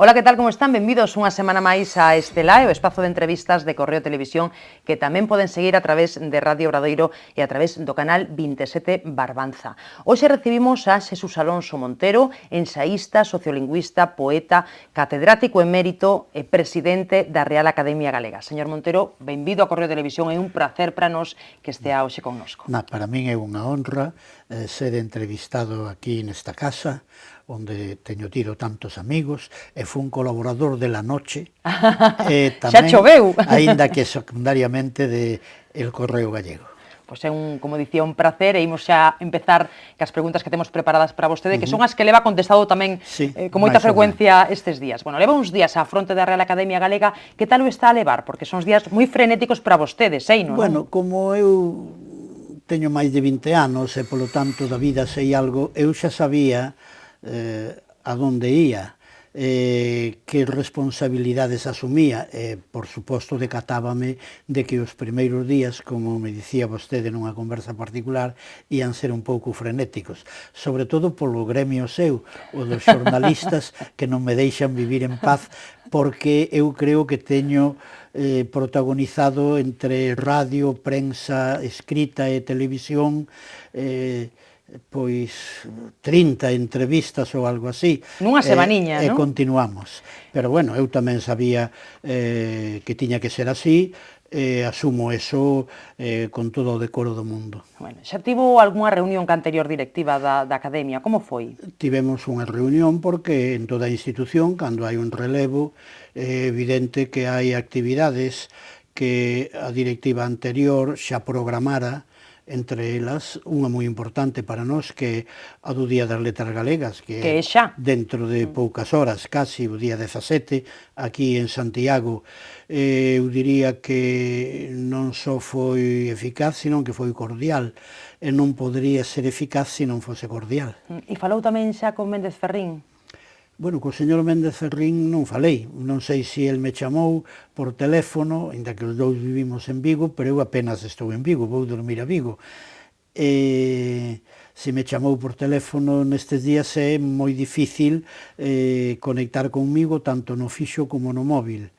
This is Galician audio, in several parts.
Ola, que tal, como están? Benvidos unha semana máis a Estelae, o espazo de entrevistas de Correo Televisión, que tamén poden seguir a través de Radio Obradoiro e a través do canal 27 Barbanza. Hoxe recibimos a Xesús Alonso Montero, ensaísta, sociolingüista, poeta, catedrático emérito e presidente da Real Academia Galega. Señor Montero, benvido a Correo Televisión, é un placer para nós que estea hoxe connosco. Para min é unha honra ser entrevistado aquí nesta casa, onde teño tido tantos amigos, e fui un colaborador de La Noche, e tamén, xa choveu, aínda que secundariamente de El Correo Gallego. Pois é como dicía, un placer, e imos xa empezar cas preguntas que temos preparadas para vostede, que son as que leva contestado tamén con moita frecuencia estes días. Bueno, leva uns días á fronte da Real Academia Galega, que tal o está a levar? Porque son uns días moi frenéticos para vostedes, non? Bueno, como eu teño máis de 20 anos e, polo tanto, da vida sei algo, eu xa sabía a donde ia, que responsabilidades asumía, e, por suposto, decatábame de que os primeiros días, como me dicía vostede nunha conversa particular, ían ser un pouco frenéticos, sobre todo polo gremio seu, o dos xornalistas que non me deixan vivir en paz, porque eu creo que teño protagonizado entre radio, prensa, escrita e televisión, pois 30 entrevistas ou algo así. Nunha semaniña, non? E continuamos. Pero bueno, eu tamén sabía que tiña que ser así, asumo eso con todo o decoro do mundo. Bueno, xa tivo algunha reunión ca anterior directiva da Academia, como foi? Tivemos unha reunión porque en toda a institución, cando hai un relevo, é evidente que hai actividades que a directiva anterior xa programara, entre elas unha moi importante para nós, que é a do Día das Letras Galegas, que é xa dentro de poucas horas, casi o día 17, aquí en Santiago. Eu diría que non só foi eficaz, sino que foi cordial, e non podría ser eficaz se non fose cordial. E falou tamén xa con Méndez Ferrín? Bueno, co señor Méndez Ferrín non falei, non sei se el me chamou por teléfono, ainda que os dous vivimos en Vigo, pero eu apenas estou en Vigo, vou dormir a Vigo. Se me chamou por teléfono nestes días é moi difícil conectar conmigo tanto no fixo como no móvil.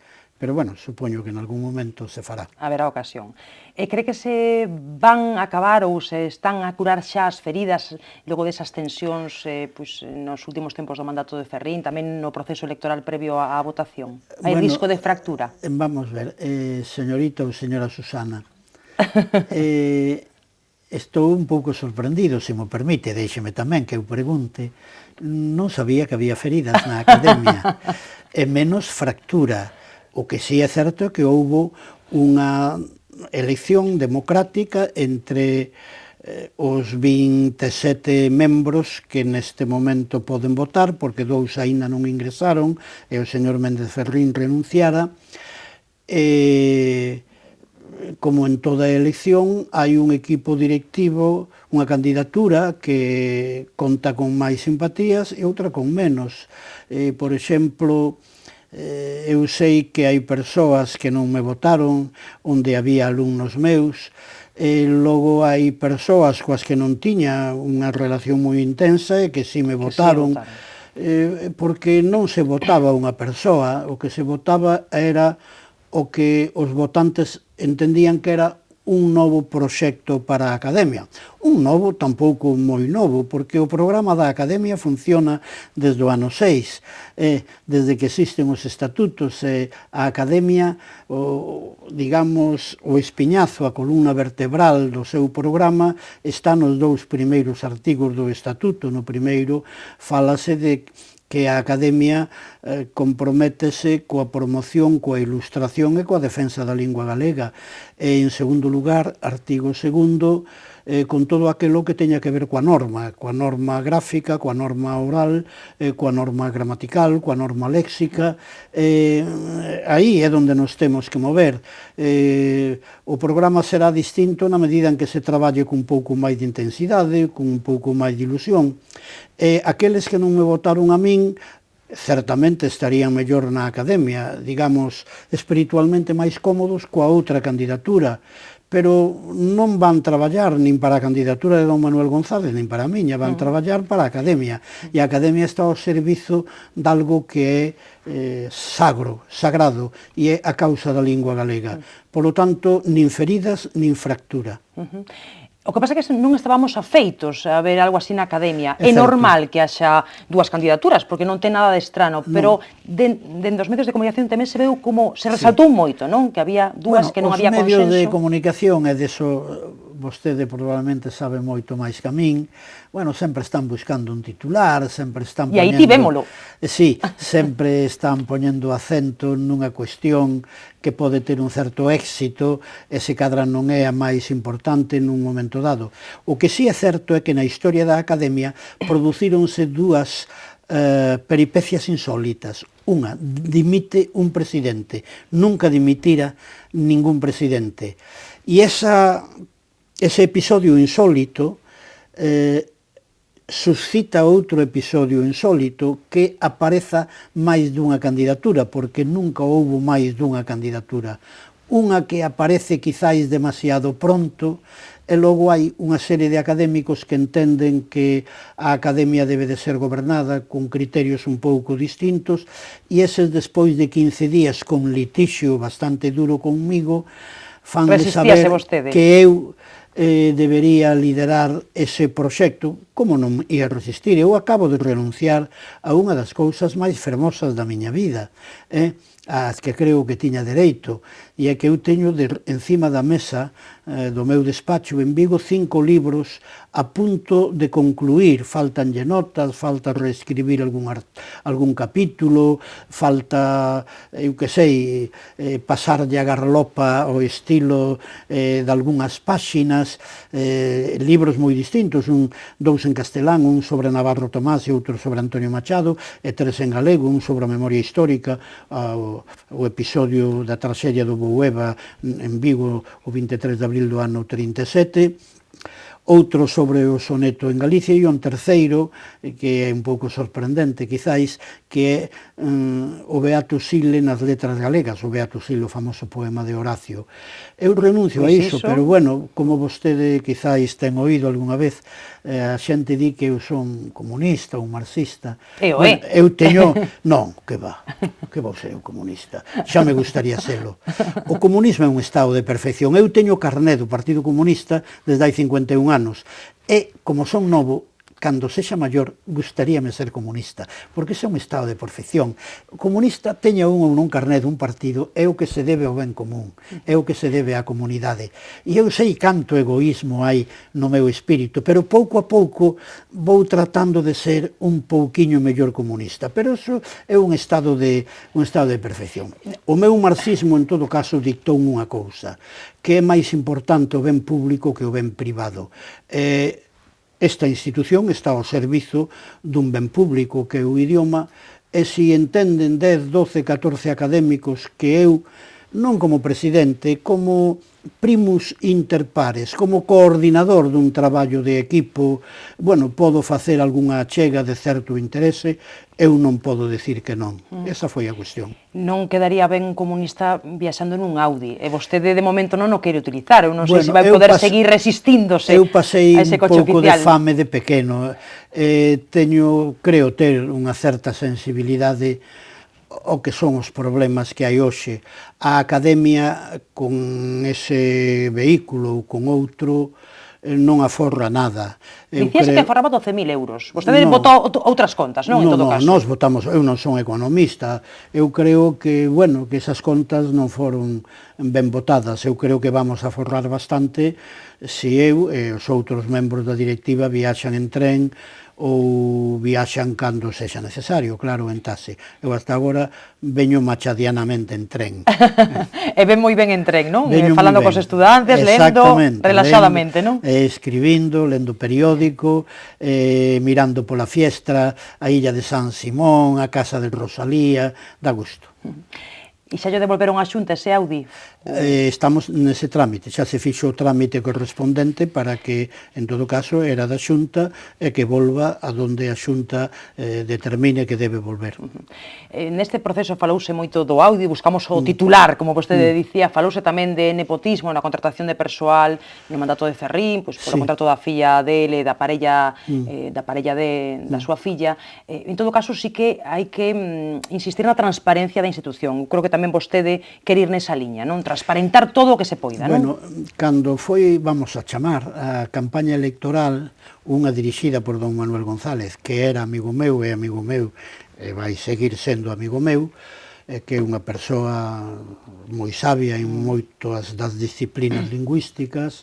Pero, bueno, supoño que en algún momento se fará. Haberá ocasión. E cree que se van a acabar ou se están a curar xa as feridas logo desas tensións nos últimos tempos do mandato de Ferrín, tamén no proceso electoral previo á votación? Hai risco de fractura? Vamos ver, señorita ou señora Susana, estou un pouco sorprendido, se mo permite, déixeme tamén que eu pregunte. Non sabía que había feridas na Academia, e menos fractura. O que sí é certo é que houbo unha elección democrática entre os 27 membros que neste momento poden votar, porque dous aínda non ingresaron, e o señor Méndez Ferrín renunciara. Como en toda elección, hai un equipo directivo, unha candidatura que conta con máis simpatías e outra con menos. Por exemplo, eu sei que hai persoas que non me votaron, onde había alumnos meus, e logo hai persoas coas que non tiña unha relación moi intensa e que si me votaron, porque non se votaba unha persoa, o que se votaba era o que os votantes entendían que era un novo proxecto para a Academia. Un novo, tampouco moi novo, porque o programa da Academia funciona desde o ano 6, desde que existen os estatutos, a Academia, digamos, o espiñazo, a columna vertebral do seu programa, está nos dous primeiros artigos do estatuto. No primeiro, fálase de que a Academia comprométese coa promoción, coa ilustración e coa defensa da lingua galega. E, en segundo lugar, artigo segundo, con todo aquilo que teña que ver coa norma gráfica, coa norma oral, coa norma gramatical, coa norma léxica. Aí é onde nos temos que mover. O programa será distinto na medida en que se traballe con un pouco máis de intensidade, con un pouco máis de ilusión. Aqueles que non me votaron a min certamente estarían mellor na Academia, digamos, espiritualmente máis cómodos coa outra candidatura, pero non van traballar nin para a candidatura de don Manuel González, nin para a miña, van traballar para a Academia, e a Academia está ao servizo de algo que é sagrado, e é a causa da lingua galega. Por lo tanto, nin feridas, nin fractura. O que pasa é que non estábamos afeitos a ver algo así na Academia. É normal que haxa dúas candidaturas, porque non ten nada de estrano, pero dentro dos medios de comunicación tamén se veu como se resaltou moito, non? Que había dúas que non había consenso. Os medios de comunicación, e deso vostede probablemente sabe moito máis que a min, bueno, sempre están buscando un titular, sempre están poñendo... E aí tivémolo. Sí, sempre están poñendo acento nunha cuestión que pode ter un certo éxito e se cadra non é a máis importante nun momento dado. O que sí é certo é que na historia da Academia producíronse dúas peripecias insólitas. Unha, dimite un presidente. Nunca dimitira ningún presidente. E ese episodio insólito suscita outro episodio insólito que apareza máis dunha candidatura, porque nunca houbo máis dunha candidatura. Unha que aparece quizáis demasiado pronto, e logo hai unha serie de académicos que entenden que a Academia debe de ser gobernada con criterios un pouco distintos, e eses despois de 15 días con litixio bastante duro conmigo, fan de saber que eu debería liderar ese proxecto. Como non ia resistir? Eu acabo de renunciar a unha das cousas máis fermosas da miña vida, as que creo que tiña dereito, e é que eu teño encima da mesa do meu despacho en Vigo 5 libros a punto de concluir. Faltanlle notas, falta reescribir algún capítulo, falta, eu que sei, pasarlle a garlopa ao estilo de algunhas páxinas, libros moi distintos, dous en castelán, un sobre Navarro Tomás e outro sobre Antonio Machado, e 3 en galego, un sobre a memoria histórica, o episodio da traxedia do Boueva en Vigo o 23 de abril do ano 37, outro sobre o soneto en Galicia, e un terceiro, que é un pouco sorprendente quizáis, que é o Beato Sile nas letras galegas, o Beato Sile, o famoso poema de Horacio. Eu renuncio a iso, pero bueno, como vostede quizáis ten oído algunha vez, a xente di que eu son comunista ou marxista. Eu teño... Non, que vou ser eu comunista? Xa me gustaría selo. O comunismo é un estado de perfección. Eu teño carné do Partido Comunista desde hai 51 anos. E, como son novo, cando sexa maior, gustaríame ser comunista, porque ese é un estado de perfección. O comunista teña un ou non carné dun partido, é o que se debe ao ben común, é o que se debe á comunidade. E eu sei canto egoísmo hai no meu espírito, pero pouco a pouco vou tratando de ser un pouquiño mellor comunista, pero iso é un estado de perfección. O meu marxismo, en todo caso, dictou unha cousa, que é máis importante o ben público que o ben privado. Esta institución está ao servizo dun ben público que é o idioma, e se entenden 10, 12, 14 académicos que eu, non como presidente, como primus inter pares, como coordinador dun traballo de equipo, bueno, podo facer algunha achega de certo interese, eu non podo decir que non. Esa foi a cuestión. Non quedaría ben comunista viaxando nun Audi, e vostede de momento non o quere utilizar, eu non sei se vai poder seguir resistíndose a ese coche oficial. Eu pasei un pouco de fame de pequeno, creo ter unha certa sensibilidade o que son os problemas que hai hoxe. A Academia, con ese vehículo ou con outro, non aforra nada. Dicíase que aforraba 12.000 euros. Vostede votou outras contas, non? En todo caso. Nós votamos, eu non son economista. Eu creo que, bueno, que esas contas non foron ben votadas. Eu creo que vamos a aforrar bastante se eu e os outros membros da directiva viaxan en tren ou viaxan cando sexa necesario, claro, en taxi. Eu hasta agora veño machadianamente en tren. E ven moi ben en tren, non? Falando cos estudantes, lendo, relaxadamente, non? Escribindo, lendo periódico, mirando pola fiestra, a illa de San Simón, a casa de Rosalía, dá gusto. E xa lle devolveron a Xunta ese Audi? Estamos nese trámite, xa se fixo o trámite correspondente para que, en todo caso, era da Xunta e que volva a donde a Xunta determine que debe volver. Neste proceso falouse moito do Audi, buscamos o titular, como vostede dicía, falouse tamén de nepotismo na contratación de persoal no mandato de Ferrín, pois polo contrato da filla dele, da parella da súa filla. En todo caso, sí que hai que insistir na transparencia da institución. Creo que tamén vostede quer ir nesa liña, non? Transparentar todo o que se poida, non? Bueno, cando foi, vamos a chamar, a campaña electoral, unha dirixida por don Manuel González, que era amigo meu, e vai seguir sendo amigo meu, que é unha persoa moi sabia en moitas das disciplinas lingüísticas,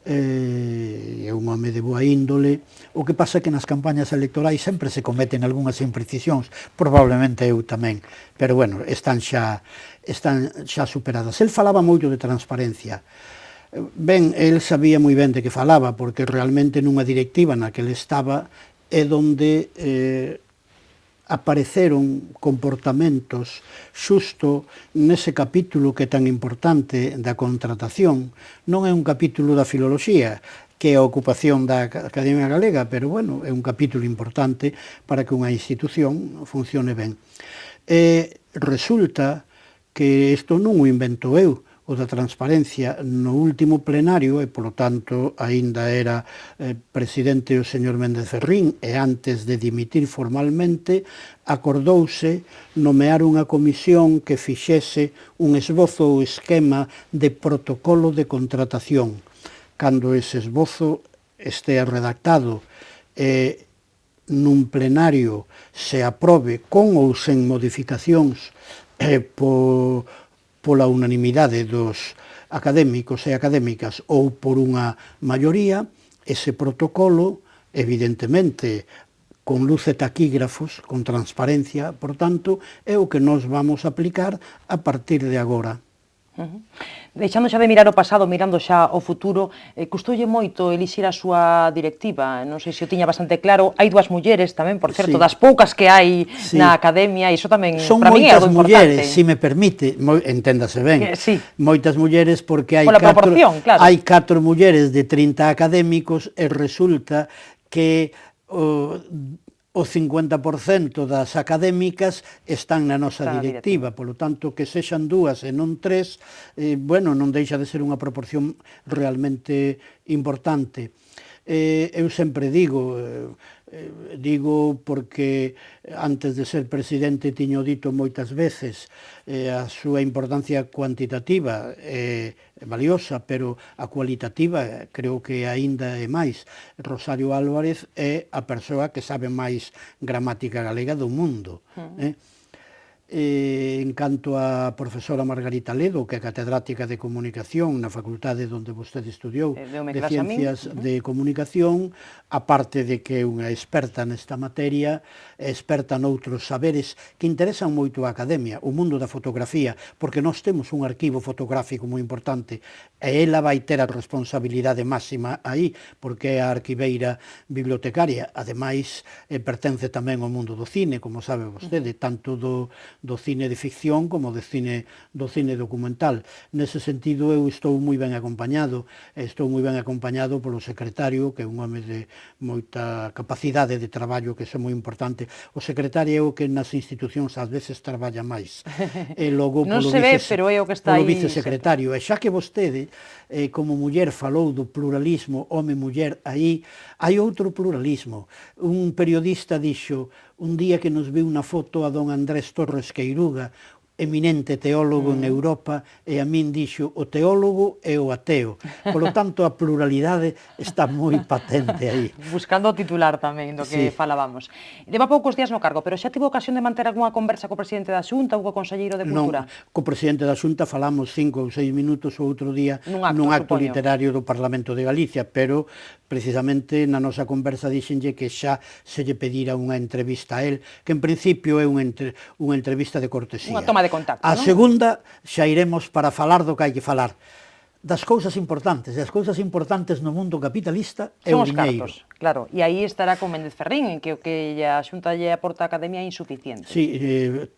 é un home de boa índole. O que pasa é que nas campañas electorais sempre se cometen algunhas imprecisións, probablemente eu tamén, pero bueno, están xa superadas. El falaba moito de transparencia. Ben, el sabía moi ben de que falaba, porque realmente nunha directiva na que ele estaba é onde apareceron comportamentos xusto nese capítulo que é tan importante da contratación. Non é un capítulo da filoloxía, que é a ocupación da Academia Galega, pero, bueno, é un capítulo importante para que unha institución funcione ben. Resulta que isto non o invento eu, o da transparencia, no último plenario, e polo tanto aínda era presidente o señor Méndez Ferrín, e antes de dimitir formalmente, acordouse nomear unha comisión que fixese un esbozo ou esquema de protocolo de contratación. Cando ese esbozo estea redactado e nun plenario se aprobe con ou sen modificacións pola unanimidade dos académicos e académicas ou por unha maioría, ese protocolo, evidentemente, con luz e taquígrafos, con transparencia, por tanto, é o que nós vamos aplicar a partir de agora. Deixando xa de mirar o pasado, mirando xa o futuro, custoulle moito elixir a súa directiva, non sei se o tiña bastante claro, hai dúas mulleres tamén, por certo, das poucas que hai na academia, e iso tamén, para mí, é algo importante. Son moitas mulleres, se me permite, enténdase ben, moitas mulleres porque hai 4 mulleres de 30 académicos e resulta que o 50% das académicas están na nosa directiva, polo tanto, que sexan dúas e non tres, bueno, non deixa de ser unha proporción realmente importante. Eu sempre digo porque antes de ser presidente tiño dito moitas veces, a súa importancia cuantitativa é valiosa, pero a cualitativa creo que aínda é máis. Rosario Álvarez é a persoa que sabe máis gramática galega do mundo. En canto a profesora Margarita Ledo, que é catedrática de Comunicación na facultade onde vostede estudiou de Ciencias de Comunicación, aparte de que é unha experta nesta materia, é experta noutros saberes que interesan moito a academia, o mundo da fotografía, porque nós temos un arquivo fotográfico moi importante, e ela vai ter a responsabilidade máxima aí, porque é a arquiveira bibliotecaria. Ademais, pertence tamén ao mundo do cine, como sabe vostede, tanto do cine de ficción como do cine documental. Nese sentido, eu estou moi ben acompañado polo secretario, que é un home de moita capacidade de traballo, que é moi importante. O secretario é o que nas institucións ás veces traballa máis. E logo non se ve, pero é o que está aí. Polo vicesecretario. E xa que vostede, como muller, falou do pluralismo home-muller, aí hai outro pluralismo. Un periodista dixo un día que nos viu na foto a don Andrés Torres Queiruga, eminente teólogo en Europa, e a min dixo o teólogo e o ateo. Polo tanto, a pluralidade está moi patente aí. Buscando o titular tamén do que falábamos. Leva poucos días no cargo, pero xa tivo ocasión de manter algunha conversa co presidente da Xunta ou co conselleiro de Cultura? Non, co presidente da Xunta falamos 5 ou 6 minutos o outro día nun acto literario do Parlamento de Galicia, pero precisamente na nosa conversa dixenlle que xa se lle pedira unha entrevista a él, que en principio é unha entrevista de cortesía. Unha toma de contacto, a segunda xa iremos para falar do que hai que falar das cousas importantes, e as cousas importantes no mundo capitalista é o diñeiro. Claro, e aí estará con Méndez Ferrín, en que o que a Xunta lle aporta a Academia é insuficiente. Sí,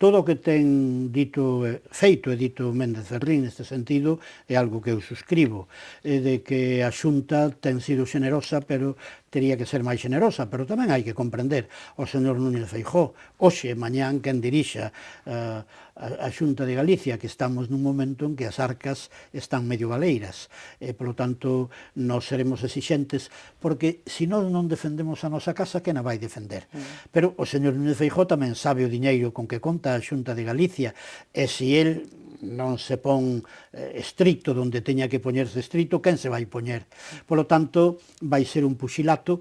todo o que ten dito, feito e dito Méndez Ferrín neste sentido é algo que eu suscribo, de que a Xunta ten sido xenerosa, pero tería que ser máis xenerosa, pero tamén hai que comprender o señor Núñez Feijóo, hoxe e mañán quen dirixa a Xunta de Galicia, que estamos nun momento en que as arcas están medio galeiras, polo tanto, nós seremos exixentes, porque se nós non defendemos a nosa casa, quen a vai defender? Pero o señor Núñez Feijóo tamén sabe o diñeiro con que conta a Xunta de Galicia, e se el non se pon estricto donde teña que poñerse estricto, quen se vai poñer? Polo tanto, vai ser un puxilato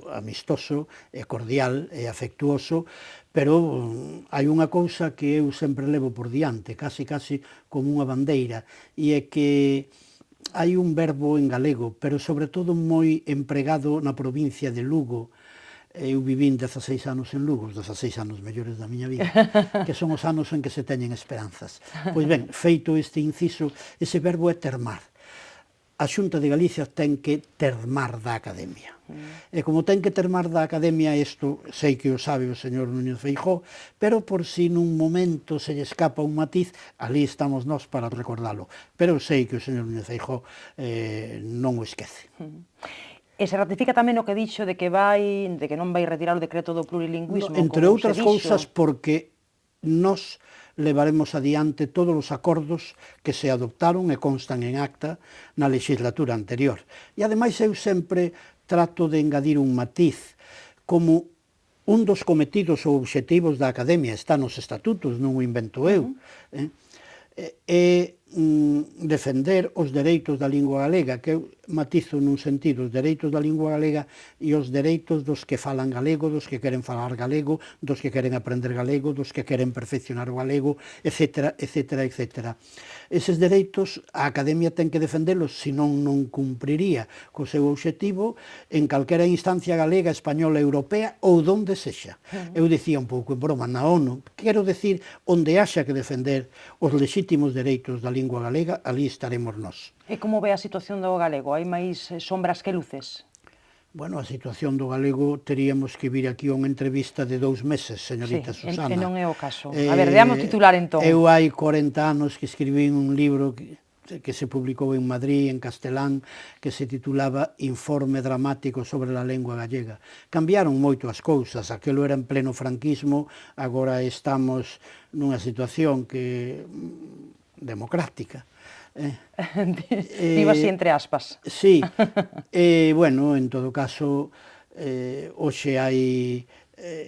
amistoso, e cordial e afectuoso, pero hai unha cousa que eu sempre levo por diante, casi como unha bandeira, e é que hai un verbo en galego, pero sobre todo moi empregado na provincia de Lugo. Eu vivín 16 anos en Lugo, os 16 anos mellores da miña vida, que son os anos en que se teñen esperanzas. Pois ben, feito este inciso, ese verbo é termar. A Xunta de Galicia ten que termar da Academia. E como ten que termar da Academia, isto sei que o sabe o señor Núñez Feijóo, pero por si nun momento se lle escapa un matiz, ali estamos nós para recordalo. Pero sei que o señor Núñez Feijóo non o esquece. E se ratifica tamén o que dixo de que non vai retirar o decreto do plurilingüismo, entre outras cousas porque nós levaremos adiante todos os acordos que se adoptaron e constan en acta na legislatura anterior. E ademais eu sempre trato de engadir un matiz, como un dos cometidos ou obxectivos da Academia está nos estatutos, non o invento eu, é defender os dereitos da lingua galega, que eu matizo nun sentido os dereitos da lingua galega e os dereitos dos que falan galego, dos que queren falar galego, dos que queren aprender galego, dos que queren perfeccionar o galego, etc. Eses dereitos a Academia ten que defendelos, senón non cumpriría co seu obxectivo en calquera instancia galega, española, europea ou donde sexa. Eu dicía un pouco en broma na ONU, quero decir, onde haxa que defender os lexítimos dereitos da lingua galega, ali estaremos nós. E como ve a situación do galego? Hai máis sombras que luces? Bueno, a situación do galego teríamos que vir aquí a unha entrevista de 2 meses, señorita Susana. E non é o caso. A ver, veamos titular entón. Eu hai 40 anos que escribín un libro que se publicou en Madrid, en castelán, que se titulaba Informe dramático sobre a lengua gallega. Cambiaron moito as cousas, aquelo era en pleno franquismo, agora estamos nunha situación que democrática. Digo así entre aspas. Sí, bueno, en todo caso, hoxe hai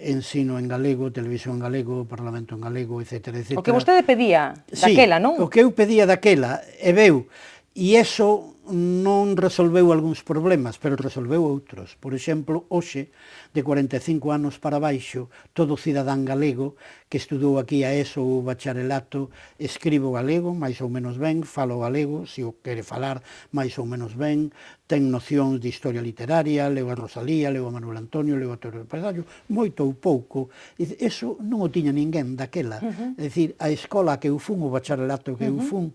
ensino en galego, televisión en galego, parlamento en galego, etc. O que vostede pedía daquela, non? Sí, o que eu pedía daquela, e veu, e iso non resolveu algúns problemas, pero resolveu outros. Por exemplo, hoxe, de 45 anos para baixo, todo cidadán galego que estudou aquí a ESO ou bacharelato, escribo galego, máis ou menos ben, falo galego, se o quere falar máis ou menos ben, ten nocións de historia literaria, leo a Rosalía, leo a Manuel Antonio, leo a Teodoro Pardallo, moito ou pouco. Eso non o tiña ninguén daquela. É dicir, a escola que eu fun, o bacharelato que eu fun,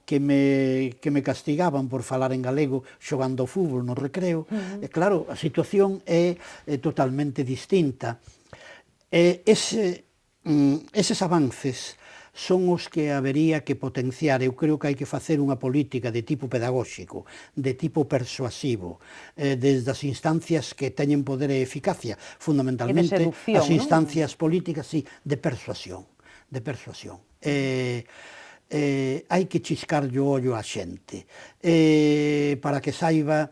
que me castigaban por falar en galego xogando ao fútbol no recreo. E claro, a situación é totalmente distinta. Eses avances son os que habería que potenciar. Eu creo que hai que facer unha política de tipo pedagóxico, de tipo persuasivo, desde as instancias que teñen poder e eficacia, fundamentalmente as instancias políticas, sí, de persuasión. Hai que chiscarlle o ollo á xente para que saiba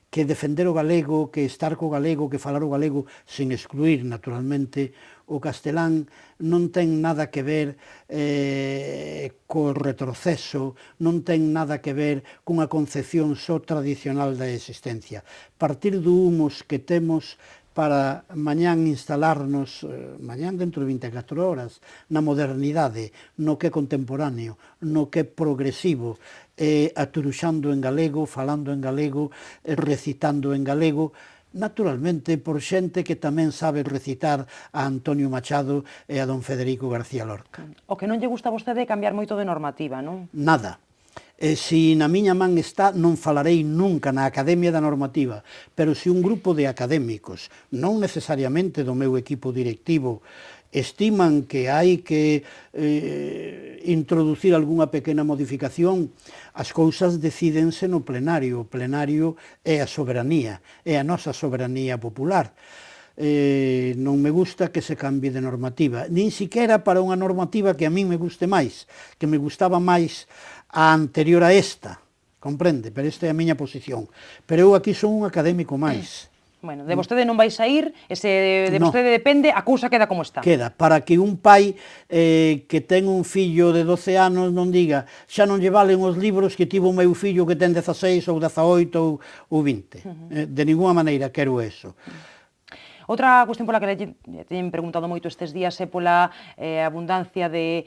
que defender o galego, que estar co galego, que falar o galego, sen excluir, naturalmente, o castelán, non ten nada que ver co retroceso, non ten nada que ver cunha concepción só tradicional da existencia. Partir do humus que temos para mañán instalarnos, mañán dentro de 24 horas, na modernidade, no que é contemporáneo, no que é progresivo, aturuxando en galego, falando en galego, recitando en galego, naturalmente por xente que tamén sabe recitar a Antonio Machado e a don Federico García Lorca. O que non lle gusta a vostede é cambiar moito de normativa, non? Nada. Se na miña man está, non falarei nunca na Academia da Normativa, pero se un grupo de académicos, non necesariamente do meu equipo directivo, estiman que hai que introducir algunha pequena modificación, as cousas decídense no plenario. O plenario é a soberanía, é a nosa soberanía popular. Non me gusta que se cambie de normativa, nin siquiera para unha normativa que a min me guste máis, que me gustaba máis a anterior a esta, comprende? Pero esta é a miña posición. Pero eu aquí son un académico máis. Bueno, de vostede non vai sair, e se de vostede depende, a cousa queda como está. Queda, para que un pai que ten un fillo de 12 anos non diga xa non lle valen os libros que tivo o meu fillo que ten 16 ou 18 ou 20. De ninguna maneira quero eso. Outra cuestión pola que le teñen preguntado moito estes días é pola abundancia de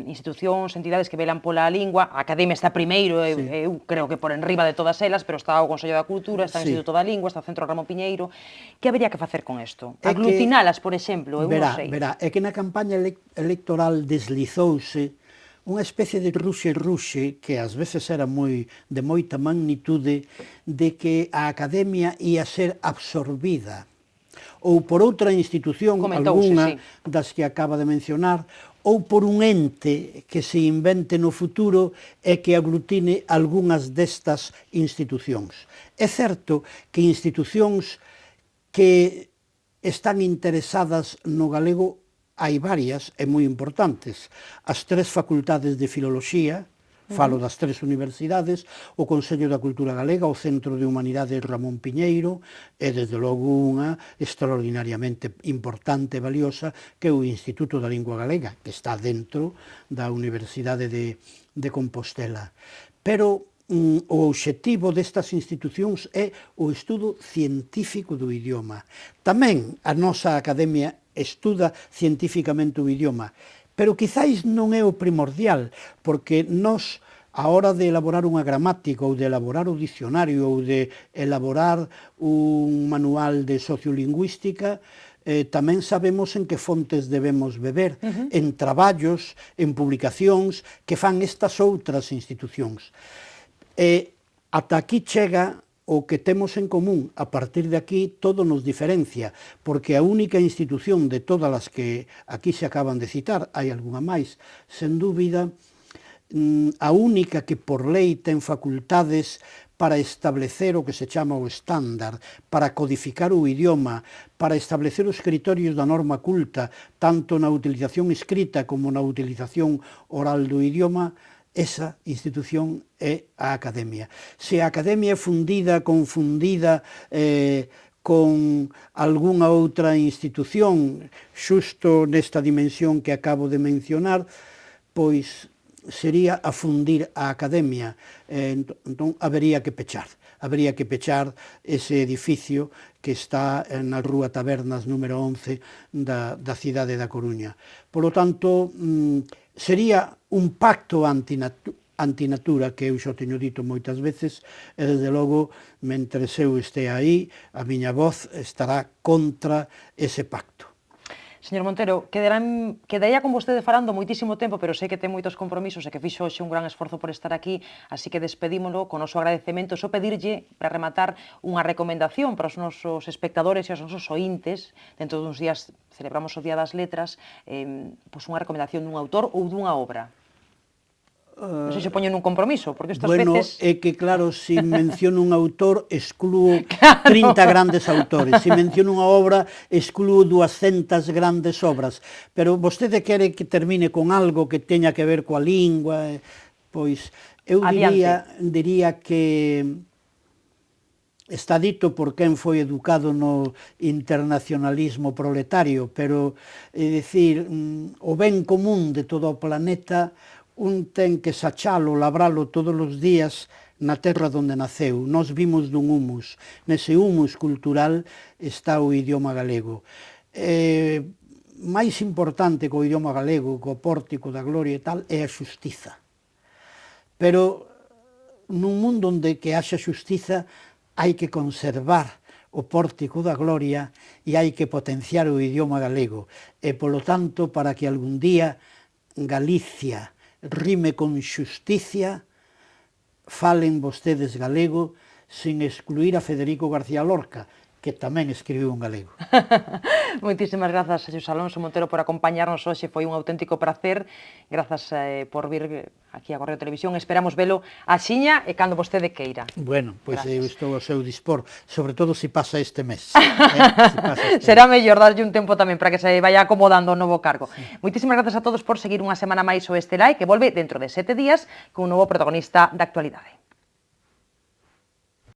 institucións, entidades que velan pola lingua. A Academia está primeiro, eu creo que por enriba de todas elas, pero está o Consello da Cultura, está o Instituto da Lingua, está o Centro Ramón Piñeiro. Que habería que facer con isto? Aglutinalas, por exemplo, eu non sei. Verá, é que na campaña electoral deslizouse unha especie de ruxe que ás veces era de moita magnitude, de que a Academia ia ser absorbida ou por outra institución, algunha das que acaba de mencionar, ou por un ente que se invente no futuro e que aglutine algunhas destas institucións. É certo que institucións que están interesadas no galego hai varias e moi importantes. As 3 facultades de Filoloxía, falo das 3 universidades, o Consello da Cultura Galega, o Centro de Humanidades Ramón Piñeiro e, desde logo, unha extraordinariamente importante e valiosa que é o Instituto da Lingua Galega, que está dentro da Universidade de Compostela. Pero o obxectivo destas institucións é o estudo científico do idioma. Tamén a nosa Academia estuda científicamente o idioma, pero quizáis non é o primordial, porque nós, a hora de elaborar unha gramática ou de elaborar o dicionario ou de elaborar un manual de sociolingüística, tamén sabemos en que fontes debemos beber, en traballos, en publicacións que fan estas outras institucións. Ata aquí chega o que temos en común. A partir de aquí todo nos diferencia, porque a única institución de todas as que aquí se acaban de citar, hai algunha máis, sen dúbida, a única que por lei ten facultades para establecer o que se chama o estándar, para codificar o idioma, para establecer os criterios da norma culta, tanto na utilización escrita como na utilización oral do idioma, esa institución é a Academia. Se a Academia é confundida con algunha outra institución xusto nesta dimensión que acabo de mencionar, pois sería afundir a Academia. Entón, habería que pechar ese edificio que está na Rúa Tabernas número 11 da cidade da Coruña. Por lo tanto, sería un pacto antinatura, que eu xa teño dito moitas veces, e desde logo, mentres eu este aí, a miña voz estará contra ese pacto. Señor Montero, quedaría con vostede falando moitísimo tempo, pero sei que ten moitos compromisos e que fixo hoxe un gran esforzo por estar aquí, así que despedímolo con o noso agradecemento. Só pedirlle, para rematar, unha recomendación para os nosos espectadores e os nosos ointes. Dentro duns días celebramos o Día das Letras, pois unha recomendación dun autor ou dunha obra. Non sei se poño nun compromiso, porque estas veces... É que, claro, se menciono un autor, exclúo 30 grandes autores. Se menciono unha obra, exclúo 200 grandes obras. Pero vostede quere que termine con algo que teña que ver coa lingua, pois eu diría que está dito por quen foi educado no internacionalismo proletario, pero, é dicir, o ben común de todo o planeta, un ten que sachalo, labralo todos os días na terra onde naceu. Nós vimos dun humus. Nese humus cultural está o idioma galego. Máis importante que o idioma galego, que o pórtico da gloria e tal, é a xustiza. Pero nun mundo onde que haxa xustiza hai que conservar o pórtico da gloria e hai que potenciar o idioma galego. E, polo tanto, para que algún día Galicia rime con xusticia, falen vostedes galego sin excluir a Federico García Lorca, que tamén escribiu en galego. Moitísimas grazas, Xesús Alonso Montero, por acompañarnos hoxe. Foi un auténtico placer. Grazas por vir aquí a Correo Televisión. Esperamos velo axiña e cando vostede queira. Bueno, pois eu estou ao seu dispor, sobre todo se pasa este mes. Será mellor darlle un tempo tamén para que se vaya acomodando o novo cargo. Sí. Moitísimas grazas a todos por seguir unha semana máis o Estelae, que volve dentro de 7 días con un novo protagonista da actualidade.